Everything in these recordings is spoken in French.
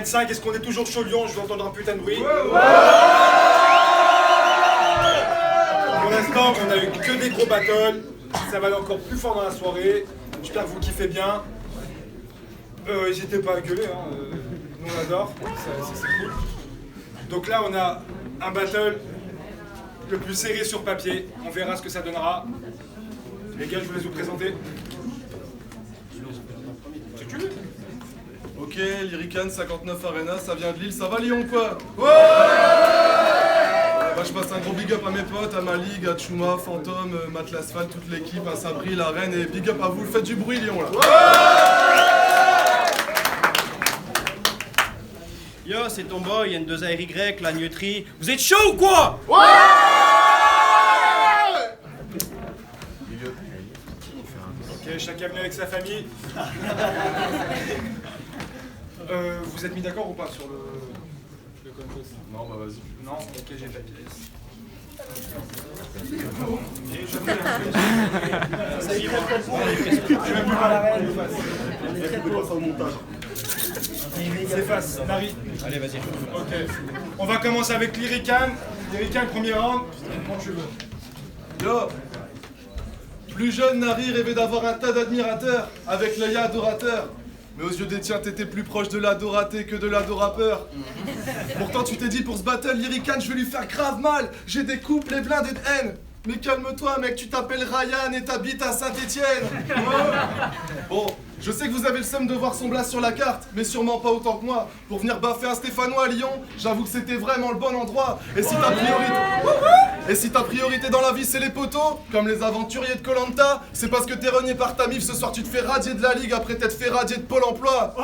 Arène 5, est-ce qu'on est toujours chaud Lyon? Je veux entendre un putain de bruit. Pour l'instant, on a eu que des gros battles. Ça va aller encore plus fort dans la soirée. J'espère que vous kiffez bien. N'hésitez pas à gueuler, hein. Nous on adore, c'est cool. Donc là, on a un battle le plus serré sur papier. On verra ce que ça donnera. Les gars, je vous laisse vous présenter. Si tu veux. Ok, Lyrican 59 Arena, ça vient de Lille, ça va Lyon quoi? Bah, je passe un gros big up à mes potes, à ma ligue, à Chouma, Fantôme, Matt L'Asphalt, toute l'équipe, à Sabri, la Reine, et big up à vous, faites du bruit Lyon là. Yo, c'est ton boy, N2ARY, la Nieuterie. Vous êtes chaud ou quoi? Ok, chacun venu avec sa famille. Vous êtes mis d'accord ou pas sur le contest? Non bah vas-y. Non. Ok, j'ai pas de pièce. C'est face, Nari. Allez, vas-y. Ok. On va commencer avec Lyrican. Lyrican, premier round. Quand tu veux. Yo, plus jeune, Nari rêvait d'avoir un tas d'admirateurs, avec l'œil adorateur. Mais aux yeux des tiens, t'étais plus proche de l'adoraté que de l'adorapeur. Pourtant, tu t'es dit pour ce battle, Lyrican, je vais lui faire grave mal. J'ai des couples et blindés de haine. Mais calme-toi, mec, tu t'appelles Ryan et t'habites à Saint-Étienne. Bon, je sais que vous avez le seum de voir son blast sur la carte, mais sûrement pas autant que moi. Pour venir baffer un Stéphanois à Lyon, j'avoue que c'était vraiment le bon endroit. Et si ta priorité dans la vie, c'est les poteaux, comme les aventuriers de Koh-Lanta, c'est parce que t'es renié par ta mif, ce soir tu te fais radier de la ligue après t'être fait radier de Pôle emploi.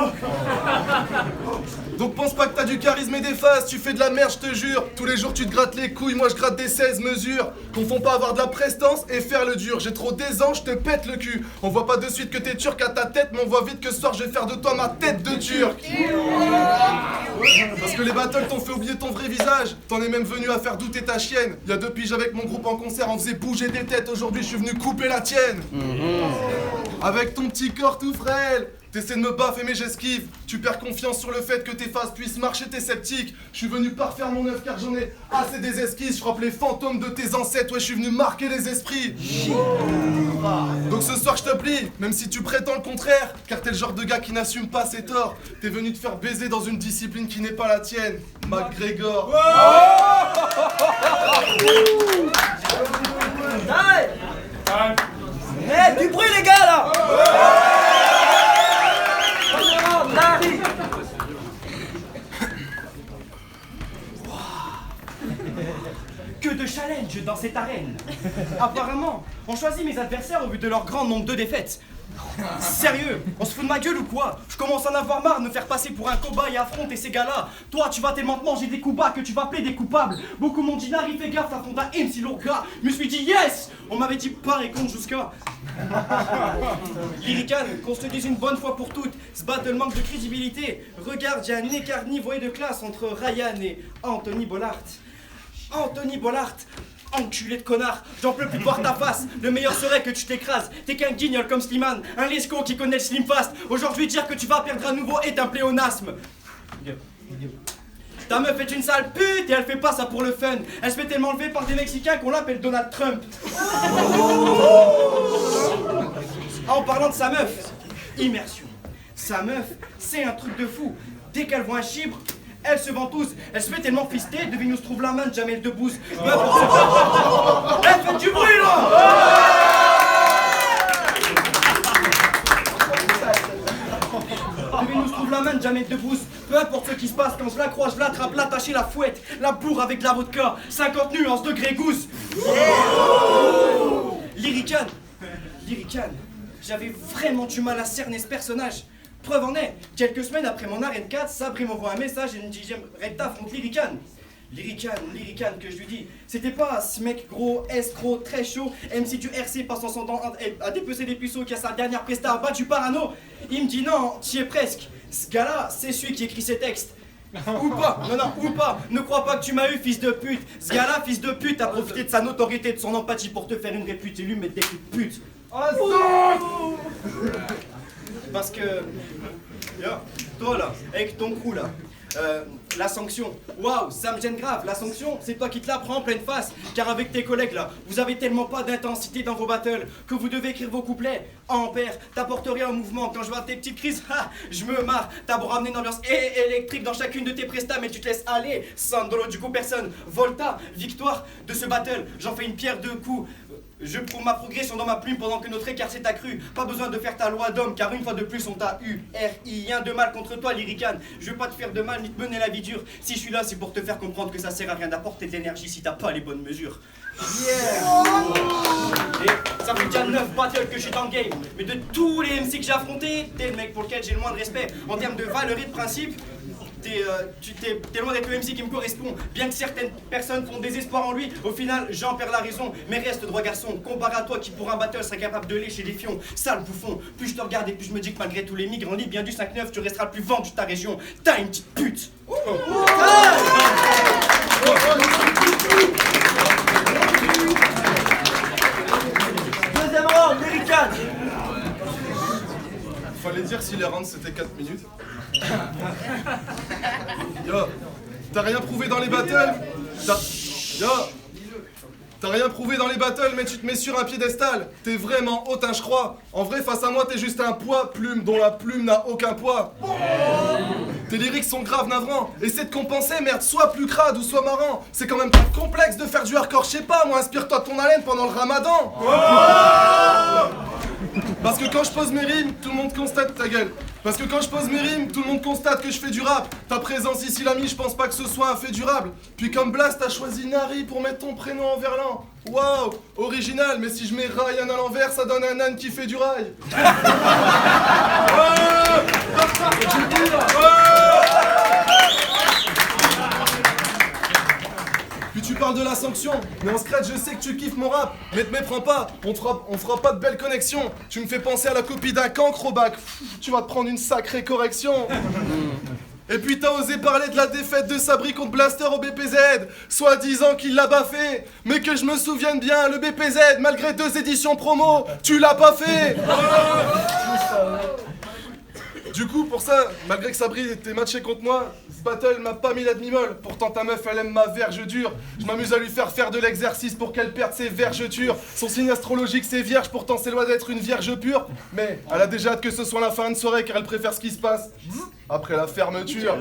Donc pense pas que t'as du charisme et des faces, tu fais de la merde, je te jure. Tous les jours tu te grattes les couilles, moi je gratte des 16 mesures. Confond pas avoir de la prestance et faire le dur. J'ai trop d'aisance, je te pète le cul. On voit pas de suite que t'es turc à ta tête, mais on voit vite que ce soir je vais faire de toi ma tête de turc. Parce que les battles t'ont fait oublier ton vrai visage. T'en es même venu à faire douter ta chienne. Il y a 2 piges avec mon groupe en concert, on faisait bouger des têtes. Aujourd'hui je suis venu couper la tienne. Avec ton petit corps tout frêle, t'essaies de me baffer mais j'esquive. Tu perds confiance sur le fait que tes phases puissent marcher, t'es sceptique. Je suis venu parfaire mon œuvre car j'en ai assez des esquisses. Je frappe les fantômes de tes ancêtres, ouais je suis venu marquer les esprits. Donc ce soir je te plie, même si tu prétends le contraire. Car t'es le genre de gars qui n'assume pas ses torts. T'es venu te faire baiser dans une discipline qui n'est pas la tienne. McGregor. Eh, du bruit les gars là! Que de challenge dans cette arène! Apparemment, on choisit mes adversaires au vu de leur grand nombre de défaites. Sérieux, on se fout de ma gueule ou quoi? Je commence à en avoir marre de me faire passer pour un cobaye et affronter ces gars-là. Toi, tu vas tellement te manger des coups bas que tu vas appeler des coupables. Beaucoup m'ont dit, Nari, fais gaffe, t'affrontes un MC Lourga. Je me suis dit, yes! On m'avait dit, pas et compte jusqu'à... Lyrican, qu'on se le dise une bonne fois pour toutes, ce battle manque de crédibilité. Regarde, il y a un écart de niveau et de classe entre Ryan et Anthony Bollard. Anthony Bollard, enculé de connard, j'en peux plus de voir ta face. Le meilleur serait que tu t'écrases. T'es qu'un guignol comme Slimane, un lesco qui connaît le slim fast. Aujourd'hui dire que tu vas perdre à nouveau est un pléonasme. Ta meuf est une sale pute et elle fait pas ça pour le fun. Elle se fait tellement lever par des Mexicains qu'on l'appelle Donald Trump. En parlant de sa meuf, immersion. Sa meuf, c'est un truc de fou. Dès qu'elle voit un chibre, elle se ventouse. Elle se fait tellement fister, devine où se trouve la main de Jamel Debbouze. Elle fait du bruit là! Devine où se trouve la main de Jamel Debbouze. Peu importe ce qui se passe, quand je la croise, je l'attrape, l'attacher la fouette, la bourre avec de la vodka, 50 nuances de grégousse. Lyrican, j'avais vraiment du mal à cerner ce personnage. Preuve en est, quelques semaines après mon arène 4, Sabri m'envoie un message et me dit j'aimerais t'affronter Lyrican. Lyrican que je lui dis, c'était pas ce mec gros, escroc, très chaud, MC du RC passant son temps à dépecer des puceaux qui a sa dernière presta à battre du parano. Il me dit non, t'y es presque. Ce gars-là, c'est celui qui écrit ses textes. Ou pas, ou pas, ne crois pas que tu m'as eu, fils de pute. Ce gars-là, fils de pute, a profité de sa notoriété, de son empathie pour te faire une répute et lui mettre des coups de pute. Parce que, toi là, avec ton crew là, La sanction, waouh, ça me gêne grave. La sanction, c'est toi qui te la prends en pleine face. Car avec tes collègues là, vous avez tellement pas d'intensité dans vos battles que vous devez écrire vos couplets en paire. T'apportes rien au mouvement. Quand je vois tes petites crises, je me marre. T'as beau ramener une ambiance électrique dans chacune de tes prestats, mais tu te laisses aller. Sandolo, du coup personne. Volta, victoire de ce battle. J'en fais une pierre deux coups. Je prouve ma progression dans ma plume pendant que notre écart s'est accru. Pas besoin de faire ta loi d'homme, car une fois de plus on t'a eu. R.I. Rien de mal contre toi, Lyrican. Je veux pas te faire de mal ni te mener la vie dure. Si je suis là, c'est pour te faire comprendre que ça sert à rien d'apporter de l'énergie si t'as pas les bonnes mesures. Et ça fait déjà 9 battles que je suis dans le game. Mais de tous les MC que j'ai affrontés, t'es le mec pour lequel j'ai le moins de respect. En termes de valeur et de principe, t'es loin d'être le MC qui me correspond. Bien que certaines personnes font désespoir en lui, au final j'en perds la raison. Mais reste droit garçon, comparé à toi qui pour un battle serait capable de lécher des fions. Sale bouffon, plus je te regarde et plus je me dis que malgré tous les migrants libres, bien du 5-9, tu resteras le plus vendu de ta région. T'as une petite pute. Deuxième round, Lyrican. Fallait dire si les rounds c'était 4 minutes. Yo, t'as rien prouvé dans les battles. T'as rien prouvé dans les battles, mais tu te mets sur un piédestal. T'es vraiment hautain, je crois. En vrai, face à moi, t'es juste un poids plume dont la plume n'a aucun poids. Tes lyrics sont graves navrants. Essaie de compenser, merde, sois plus crade ou sois marrant. C'est quand même pas complexe de faire du hardcore, je sais pas, moi, inspire-toi de ton haleine pendant le ramadan. Parce que quand je pose mes rimes, tout le monde constate ta gueule. Parce que quand je pose mes rimes, tout le monde constate que je fais du rap. Ta présence ici, l'ami, je pense pas que ce soit un fait durable. Puis comme Blast, t'as choisi Nari pour mettre ton prénom en verlan. Waouh, original, mais si je mets Ryan à l'envers, ça donne un âne qui fait du rail. Puis tu parles de la sanction, mais en scratch je sais que tu kiffes mon rap. Mais te méprends pas, on fera pas de belles connexions. Tu me fais penser à la copie d'un cancre au bac. Tu vas te prendre une sacrée correction. Et puis t'as osé parler de la défaite de Sabri contre Blaster au BPZ, soi-disant qu'il l'a baffé. Mais que je me souvienne bien, le BPZ, malgré 2 éditions promo, tu l'as pas fait. Du coup, pour ça, malgré que Sabri était matché contre moi, ce battle m'a pas mis la demi-molle. Pourtant ta meuf, elle aime ma verge dure. Je m'amuse à lui faire de l'exercice pour qu'elle perde ses vergetures. Son signe astrologique, c'est vierge, pourtant c'est loin d'être une vierge pure. Mais elle a déjà hâte que ce soit la fin de soirée, car elle préfère ce qui se passe après la fermeture.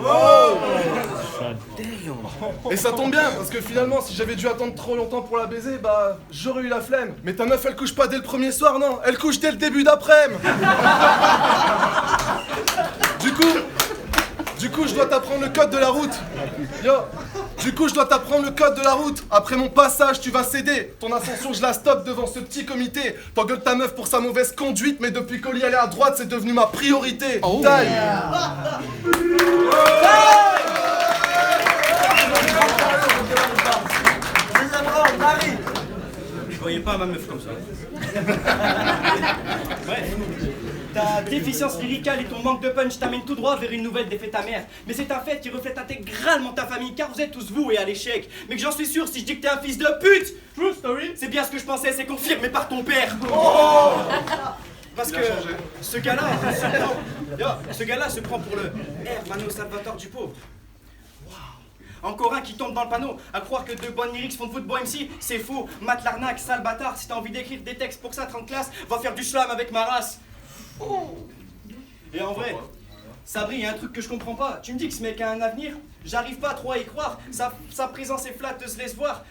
Et ça tombe bien, parce que finalement, si j'avais dû attendre trop longtemps pour la baiser, bah, j'aurais eu la flemme. Mais ta meuf, elle couche pas dès le premier soir, non, elle couche dès le début d'après-midi. Du coup, je dois t'apprendre le code de la route. Yo. Du coup, je dois t'apprendre le code de la route. Après mon passage, tu vas céder. Ton ascension, je la stoppe devant ce petit comité. T'engueules ta meuf pour sa mauvaise conduite, mais depuis qu'Oli allait à droite, c'est devenu ma priorité. Oh. Time. Deuxième round, Nari. Je voyais pas ma meuf comme ça. Bref. Ta déficience lyricale et ton manque de punch t'amènent tout droit vers une nouvelle défaite amère. Mais c'est un fait qui reflète intégralement ta famille, car vous êtes tous voués à l'échec. Mais que j'en suis sûr, si je dis que t'es un fils de pute, true story, c'est bien ce que je pensais, c'est confirmé par ton père. Oh. Parce que ce gars-là se prend pour le Hermano Salvatore du pauvre. Encore un qui tombe dans le panneau, à croire que de bonnes lyrics font de vous de beaux MC, c'est faux. Mat l'arnaque, sale bâtard, si t'as envie d'écrire des textes pour que ça te rende classe, va faire du slam avec ma race. Et en vrai, Sabri, il y a un truc que je comprends pas. Tu me dis que ce mec a un avenir, j'arrive pas trop à y croire. Sa présence est flatte, se laisse voir.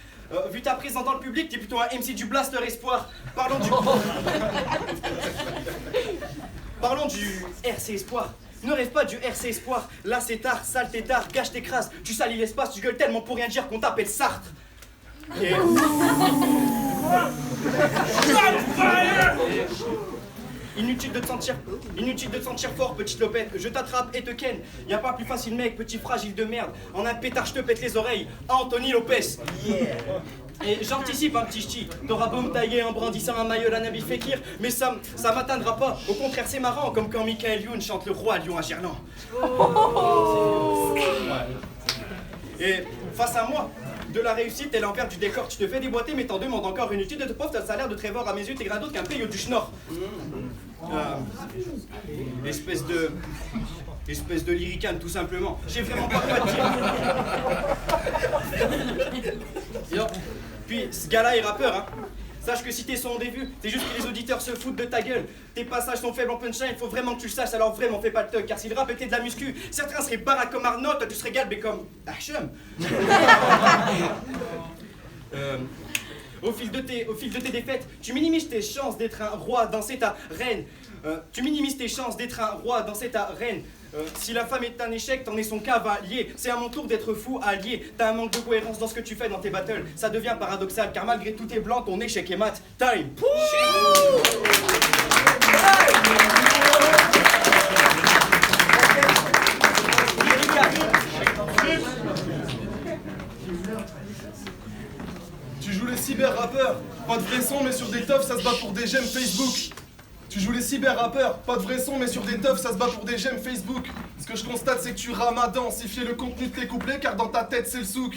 Vu ta présence dans le public, t'es plutôt un MC du Blaster Espoir. Parlons du RC Espoir. Ne rêve pas du RC Espoir. Là c'est tard, sale tétard, gâche tes crasses. Tu salis l'espace, tu gueules tellement pour rien dire qu'on t'appelle Sartre. Et... Inutile de te sentir fort, petite lopette. Je t'attrape et te ken. Y a pas plus facile, mec, petit fragile de merde. En un pétard, je te pète les oreilles. Anthony Lopez. Yeah. Et j'anticipe un petit ch'ti. T'auras beau me tailler en brandissant un maillot à Nabil Fekir, mais ça m'atteindra pas. Au contraire, c'est marrant, comme quand Michael Youn chante le roi lion à Gerland. Oh. Et face à moi, de la réussite et l'envers du décor, tu te fais déboîter mais t'en demandes encore. Inutile de te pauvre, t'as le salaire de Trevor à mes yeux, t'es rien d'autre qu'un payo du schnorr. Espèce de Espèce de lyricane, tout simplement. J'ai vraiment pas quoi te dire. Puis, ce gars-là est rappeur, hein. Sache que si t'es son début, c'est juste que les auditeurs se foutent de ta gueule. Tes passages sont faibles en punchline, il faut vraiment que tu le saches, alors vraiment fais pas le thug. Car si le rap était de la muscu, certains seraient baraques comme Arnaud, toi tu serais galbé comme Hachum. Au fil de tes défaites, tu minimises tes chances d'être un roi, danser ta reine. Tu minimises tes chances d'être un roi, danser ta reine. Si la femme est un échec, t'en es son cavalier. C'est à mon tour d'être fou allié. T'as un manque de cohérence dans ce que tu fais dans tes battles. Ça devient paradoxal, car malgré tout tes blanc, ton échec est mat. Time. Tu joues les cyber-rappeurs, pas de vrai son mais sur des teufs ça se bat pour des j'aime Facebook. Tu joues les cyber-rappeurs, pas de vrai son mais sur des teufs ça se bat pour des j'aime Facebook. Ce que je constate c'est que tu rames à densifier le contenu de tes couplets car dans ta tête c'est le souk.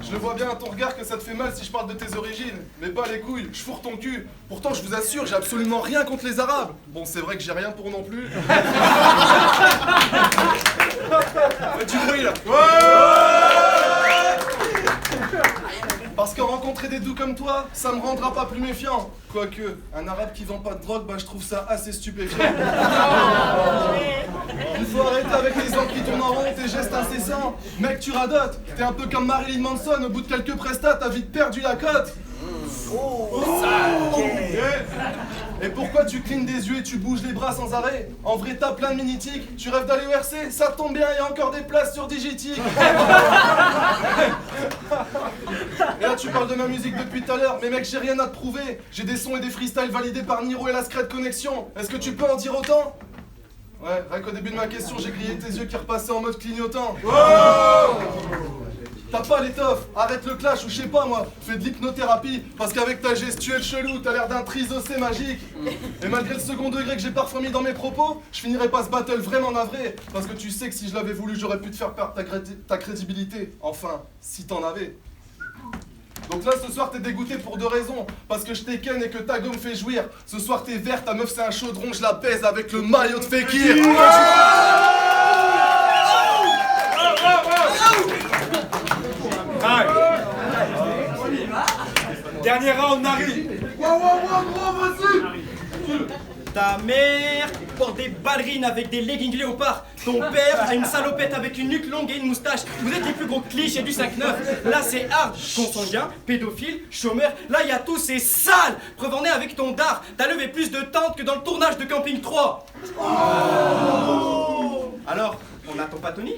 Je le vois bien à ton regard que ça te fait mal si je parle de tes origines. Mais pas les couilles, je fourre ton cul. Pourtant je vous assure j'ai absolument rien contre les arabes. Bon c'est vrai que j'ai rien pour non plus. Fais du bruit là. Parce que rencontrer des doux comme toi, ça me rendra pas plus méfiant. Quoique, un arabe qui vend pas de drogue, bah je trouve ça assez stupéfiant. Il faut arrêter avec les angles qui tournent en rond, tes gestes incessants. Mec, tu radotes, t'es un peu comme Marilyn Manson, au bout de quelques prestats, t'as vite perdu la cote. Et pourquoi tu clignes des yeux et tu bouges les bras sans arrêt? En vrai t'as plein de minitiques, tu rêves d'aller au RC, ça tombe bien, il y a encore des places sur Digitic. Et là tu parles de ma musique depuis tout à l'heure, mais mec j'ai rien à te prouver. J'ai des sons et des freestyles validés par Niro et la Secret Connection. Est-ce que tu peux en dire autant? Ouais, rien qu'au début de ma question, j'ai grillé tes yeux qui repassaient en mode clignotant. T'as pas l'étoffe, arrête le clash ou je sais pas moi, fais de l'hypnothérapie, parce qu'avec ta gestuelle chelou, t'as l'air d'un trisocé magique. Et malgré le second degré que j'ai parfois mis dans mes propos, je finirai pas ce battle vraiment navré, parce que tu sais que si je l'avais voulu, j'aurais pu te faire perdre ta crédibilité. Enfin, si t'en avais. Donc là ce soir t'es dégoûté pour deux raisons. Parce que je t'ai ken et que ta gomme me fait jouir. Ce soir t'es vert, ta meuf c'est un chaudron, je la baise avec le maillot de Fekir. Dernier round, Nari. Ta mère porte des ballerines avec des leggings léopards. Ton père a une salopette avec une nuque longue et une moustache. Vous êtes les plus gros clichés du 5-9. Là c'est hard, consanguin, pédophile, chômeur. Là y a tout, c'est sale. Preuve en est avec ton dard. T'as levé plus de tentes que dans le tournage de Camping 3. Alors, on a ton Patoni?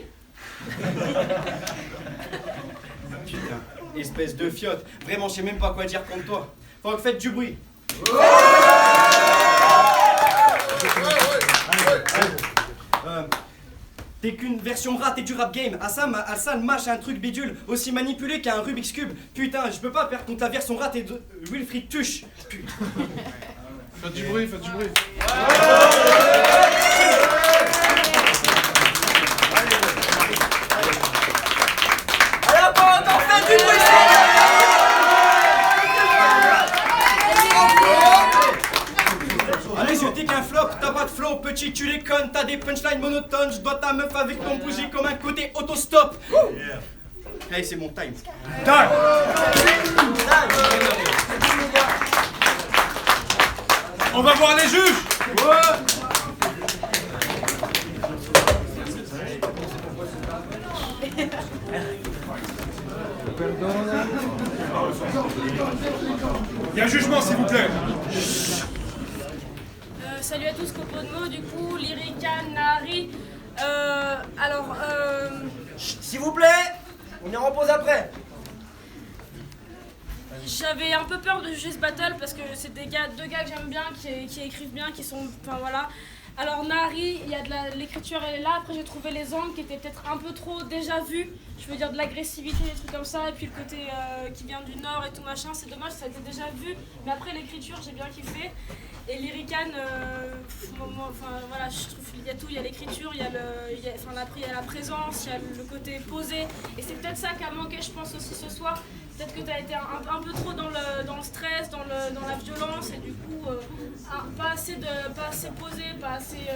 Putain, espèce de fiotte. Vraiment, je sais même pas quoi dire contre toi. Faut que faites du bruit. T'es qu'une version ratée du rap game. Hassan mâche un truc bidule aussi manipulé qu'un Rubik's Cube. Putain, je peux pas perdre contre la version ratée de Wilfried Tuche. Faites du bruit, faites du bruit. Alors pas encore fait du bruit. Allez, je dis qu'un flop, t'as pas de flow, petit, tu les connes, t'as des punchlines monotones, je dois ta meuf avec ton bougie comme un côté autostop. Allez, c'est mon time. On va voir les juges. Il y a un jugement, s'il vous plaît. Salut à tous, Copono, du coup, Lyrican, Nari. S'il vous plaît, on est en pause après. J'avais un peu peur de juger ce battle parce que c'est deux gars que j'aime bien, qui écrivent bien, qui sont. Enfin voilà. Alors Nari, il y a de l'écriture, elle est là. Après, j'ai trouvé les angles qui étaient peut-être un peu trop déjà vus. Je veux dire de l'agressivité, des trucs comme ça. Et puis le côté qui vient du nord et tout machin, c'est dommage, ça a été déjà vu. Mais après, l'écriture, j'ai bien kiffé. Et Lyrican, enfin voilà, je trouve qu'il y a tout, il y a l'écriture, il y a la présence, il y a le côté posé. Et c'est peut-être ça qui a manqué, je pense aussi ce soir. Peut-être que tu as été un peu trop dans le stress, dans la violence, et du coup, pas assez posé, pas assez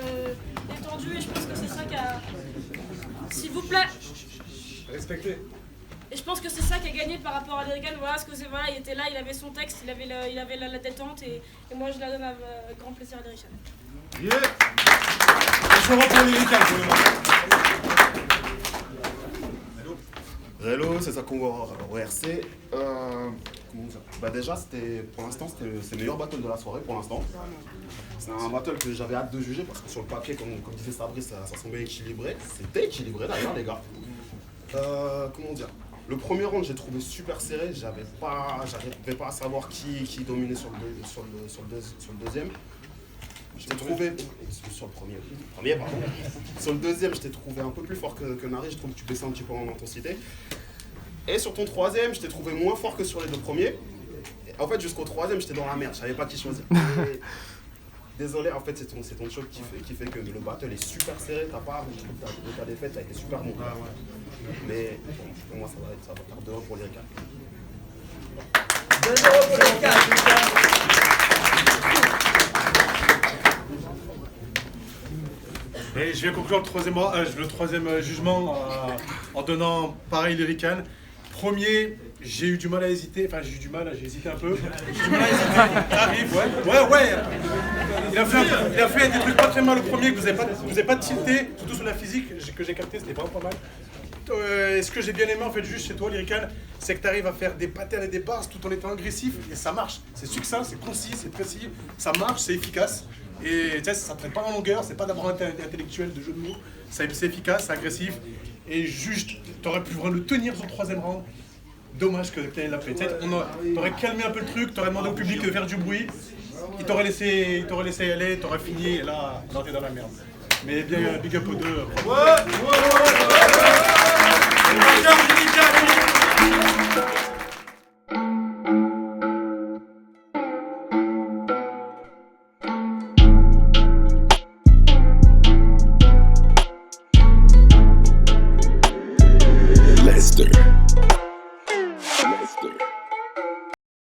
détendu. Et je pense que c'est ça qui a. S'il vous plaît. Respectez. Et je pense que c'est ça qui a gagné par rapport à Lyrican. Voilà, parce que voilà, il était là, il avait son texte, il avait la détente, et moi je la donne avec grand plaisir à Lyrican. Yeah. Je reprends pour Lyrican pour le moment. Hello, c'est ça qu'on voit au RC. Comment dire, bah déjà, pour l'instant, c'est le meilleur battle de la soirée pour l'instant. C'est un battle que j'avais hâte de juger parce que sur le papier, comme disait Sabri, ça semblait équilibré. C'était équilibré d'ailleurs, les gars. Comment dire, le premier round, j'ai trouvé super serré. J'arrivais pas à savoir qui dominait sur le deuxième. Je t'ai trouvé. Sur le premier, pardon. Sur le deuxième, je t'ai trouvé un peu plus fort que Nari. Je trouve que tu baissais un petit peu en intensité. Et sur ton troisième, je t'ai trouvé moins fort que sur les deux premiers. Et en fait, jusqu'au troisième, j'étais dans la merde. Je savais pas qui choisir. Et désolé, en fait, c'est ton choc qui fait que le battle est super serré. Ta défaite, t'as été super bon. Mais bon, pour moi, ça va faire 2-1 pour Lyrican. 2-0 pour Lyrican. Et je vais conclure le troisième jugement en donnant pareil Lyrican. Premier, j'ai eu du mal à hésiter, j'ai hésité un peu. J'ai eu du mal à hésiter. Arrive, ouais. Il a fait des trucs pas très mal le premier, que vous avez pas tilté, surtout sur la physique que j'ai capté, c'était vraiment pas mal. Ce que j'ai bien aimé en fait juste chez toi Lyrican, c'est que tu arrives à faire des patterns et des bars tout en étant agressif et ça marche. C'est succinct, c'est concis, c'est précis, ça marche, c'est efficace. Et tu sais, ça ne traite pas en longueur, c'est pas d'abord intellectuel de jeu de mots, c'est efficace, c'est agressif. Et juste, t'aurais pu vraiment le tenir sur le troisième round. Dommage que Kyle l'a fait. T'aurais calmé un peu le truc, t'aurais demandé au public de faire du bruit, il t'aurait laissé aller, t'aurais fini et là, t'es dans la merde. Mais bien, big up aux deux. Ouais.